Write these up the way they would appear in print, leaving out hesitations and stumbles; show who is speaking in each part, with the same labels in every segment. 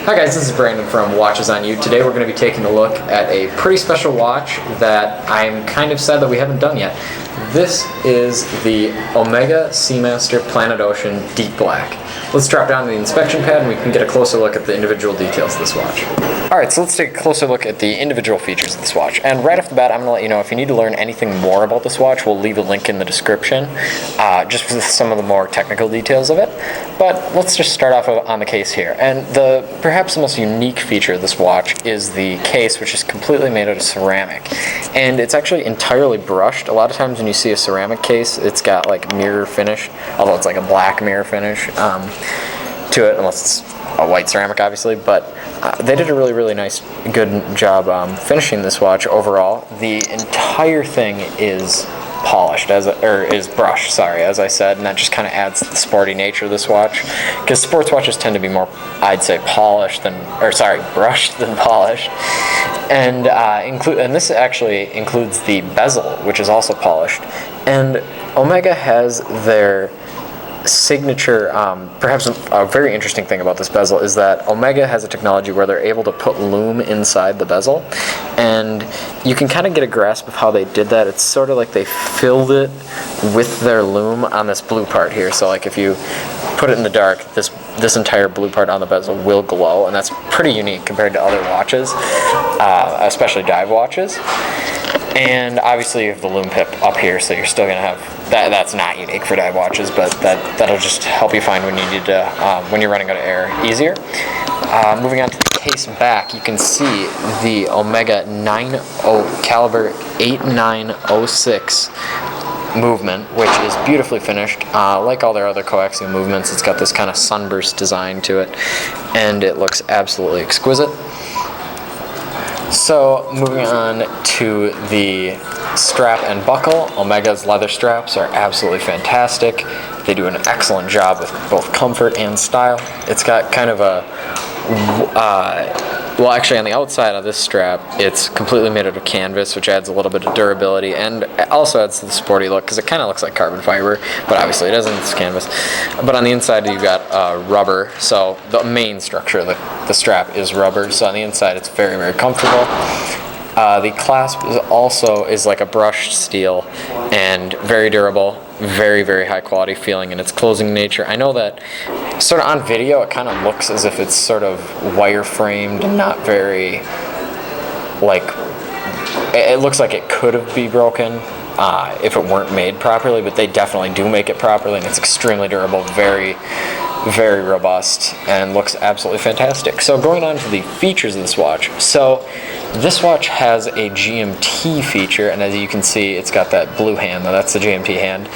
Speaker 1: Hi guys, this is Brandon from Watches on You. Today we're going to be taking a look at a pretty special watch that I'm kind of sad that we haven't done yet. This is the Omega Seamaster Planet Ocean Deep Black. Let's drop down to the inspection pad and we can get a closer look at the individual details of this watch. Alright, so let's take a closer look at the individual features of this watch. And right off the bat, I'm going to let you know if you need to learn anything more about this watch, we'll leave a link in the description, just with some of the more technical details of it. But let's just start off on the case here. And perhaps the most unique feature of this watch is the case, which is completely made out of ceramic. And it's actually entirely brushed. A lot of times when you see a ceramic case, it's got like mirror finish, although it's like a black mirror finish to it, unless it's a white ceramic, obviously. But they did a really nice, good job finishing this watch overall. The entire thing is polished, is brushed, sorry, as I said, and that just kind of adds to the sporty nature of this watch, because sports watches tend to be more, I'd say, brushed than polished, and this actually includes the bezel, which is also polished, and Omega has their signature, perhaps a very interesting thing about this bezel is that Omega has a technology where they're able to put lume inside the bezel, and you can kind of get a grasp of how they did that. It's sort of like they filled it with their lume on this blue part here, so like if you put it in the dark, this entire blue part on the bezel will glow, and that's pretty unique compared to other watches, especially dive watches. And obviously you have the lume pip up here, so you're still going to have that. That's not unique for dive watches, but that'll just help you find when you need to, when you're running out of air easier. Moving on to the case back, you can see the Omega caliber 8906 movement, which is beautifully finished. Like all their other coaxial movements, it's got this kind of sunburst design to it, and it looks absolutely exquisite. So, moving on to the strap and buckle, Omega's leather straps are absolutely fantastic. They do an excellent job with both comfort and style. It's got kind of a, well, actually on the outside of this strap, it's completely made out of canvas, which adds a little bit of durability and also adds to the sporty look, because it kind of looks like carbon fiber, but obviously it isn't, it's canvas. But on the inside you've got rubber, so the main structure of the strap is rubber, so on the inside it's very comfortable. The clasp is like a brushed steel and very durable, very high quality feeling in its closing nature. I know that sort of on video it kind of looks as if it's sort of wireframed and not very, like, it looks like it could have been broken if it weren't made properly, but they definitely do make it properly, and it's extremely durable, very robust, and looks absolutely fantastic. So going on to the features of this watch. So this watch has a GMT feature, and as you can see, it's got that blue hand. Now that's the GMT hand,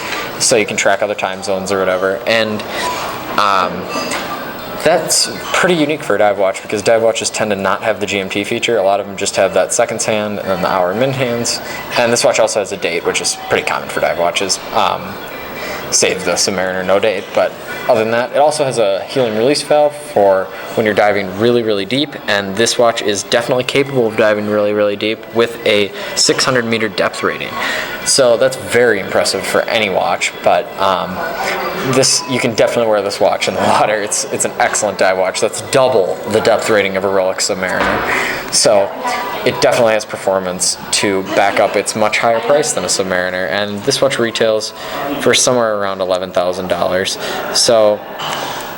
Speaker 1: so you can track other time zones or whatever. And that's pretty unique for a dive watch, because dive watches tend to not have the GMT feature. A lot of them just have that seconds hand and then the hour and minute hands. And this watch also has a date, which is pretty common for dive watches. Save the Submariner no date, but other than that, it also has a healing release valve for when you're diving really deep, and this watch is definitely capable of diving really deep with a 600 meter depth rating. So that's very impressive for any watch, but you can definitely wear this watch in the water. It's an excellent dive watch. That's double the depth rating of a Rolex Submariner. So it definitely has performance to back up its much higher price than a Submariner, and this watch retails for somewhere around $11,000. So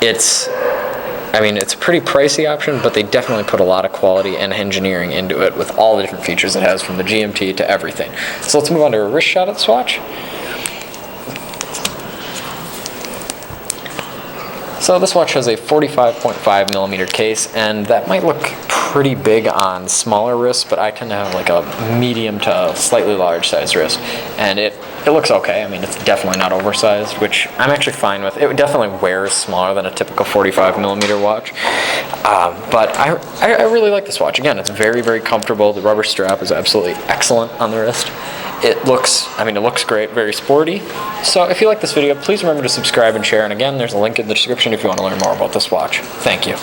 Speaker 1: it's a pretty pricey option, but they definitely put a lot of quality and engineering into it with all the different features it has, from the GMT to everything. So let's move on to a wrist shot of this watch. So this watch has a 45.5 millimeter case, and that might look pretty big on smaller wrists, but I tend to have like a medium to slightly large size wrist, and it looks okay. I mean, it's definitely not oversized, which I'm actually fine with. It definitely wears smaller than a typical 45 millimeter watch, but I really like this watch. Again, it's very comfortable. The rubber strap is absolutely excellent on the wrist. It looks great, very sporty. So if you like this video, please remember to subscribe and share, and again, there's a link in the description if you want to learn more about this watch. Thank you.